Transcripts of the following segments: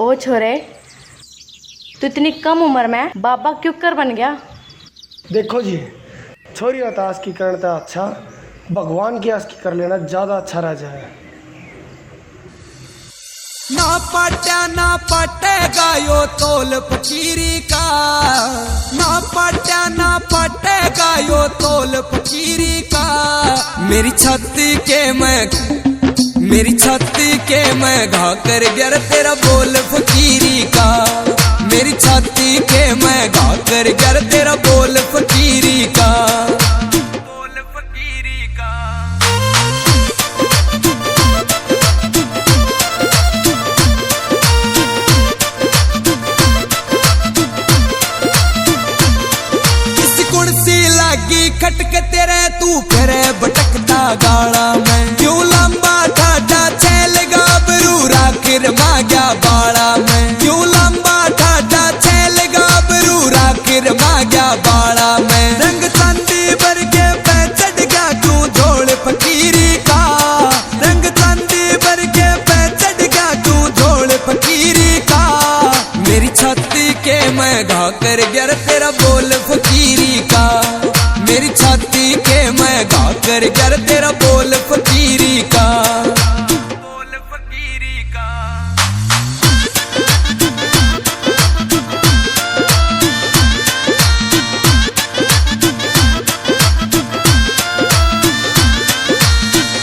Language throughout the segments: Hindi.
ओ छोरे, तू इतनी कम उम्र में बाबा क्यों कर बन गया? देखो जी, छोरी होता आस की करना अच्छा, भगवान की आस की कर लेना ज्यादा अच्छा रह जाए। ना पटेगा यो तोल फकीरी का, ना पटेगा यो तोल फकीरी का। मेरी छाती के मैं घा कर गर तेरा बोल फकीरी का। मेरी छाती के मैं घा कर गर तेरा बोल फकीरी का। बोल फकीरी का। लागी खटके तेरे तू करे भटकता गाड़ा में। क्यों लंबा ठाटा छैल गाबरू राखिर मांग्या बाड़ा में। क्यों लंबा ठाटा छैल गाबरू राखिर मांग्या बाड़ा में। रंग चांदी भर के पे चढ़ गया क्यों झोल फकीरी का। रंग चांदी भर के पे चढ़ गया क्यों झोल फकीरी का। मेरी छाती के मैं घा कर गर तेरा बोल फकीरी का। मेरी छाती के मैं गा कर गर तेरा बोल फकीरी का। बोल फकीरी का।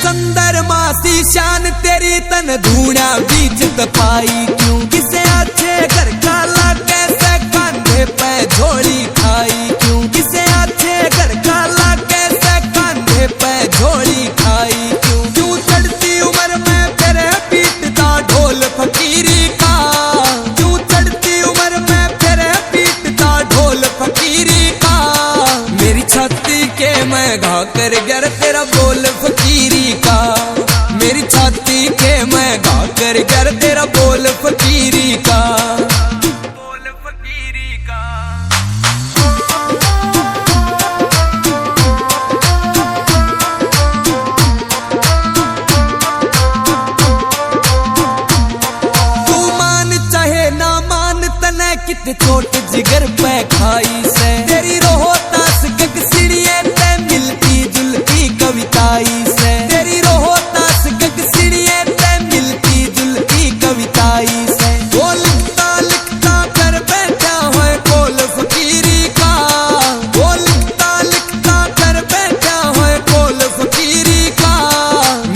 चंद्रमा सी शान तेरी तन धूणा बीच तपाई क्यों। किसे अच्छे घर का ला कैसे कांधे पे झोली खाई क्यों। किसे अच्छे घर का ला कैसे कांधे पे झोली खाई क्यों। क्यों चढ़ती उम्र में तेरे पीटता ढोल फकीरी का। क्यों चढ़ती उम्र में तेरे पीटता ढोल फकीरी का। मेरी छाती के मैं घा कर गर तेरा बोल फकीरी का। मेरी छाती के मैं गा कर गर तेरा बोल फकीरी का। बोल फकीरी का। तू मान चाहे ना मान तने कित चोट जिगर पे खाई से। तेरी रोहतास गग सीढ़िए ते मिलती जुलती कविताई से। तेरी रोहतास गग सीढ़िए ते मिलती जुलती कविताई से। वो लिखता लिखता कर बैठा है बोल फकीरी का। वो लिखता लिखता कर बैठा है बोल फकीरी का।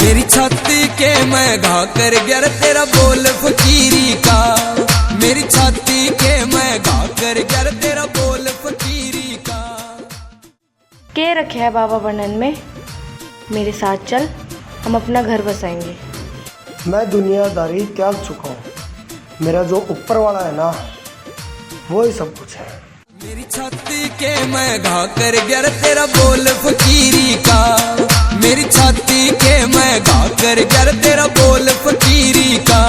मेरी छाती के मैं घा कर गर तेरा बोल फकीरी का। मेरी छाती के मैं गा कर गर तेरा बोल फकीरी का। के रखे है बाबा वर्णन में? मेरे साथ चल, हम अपना घर बसाएंगे। मैं दुनियादारी त्याग चुका हूँ, मेरा जो ऊपर वाला है ना वो ही सब कुछ है। मेरी छाती के मैं घा कर गर तेरा बोल फकीरी का। मेरी छाती के मैं गा कर गर तेरा बोल फकीरी का।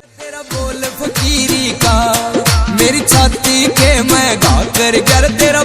तेरा बोल फकीरी का। मेरी छाती के मैं गा कर गर तेरा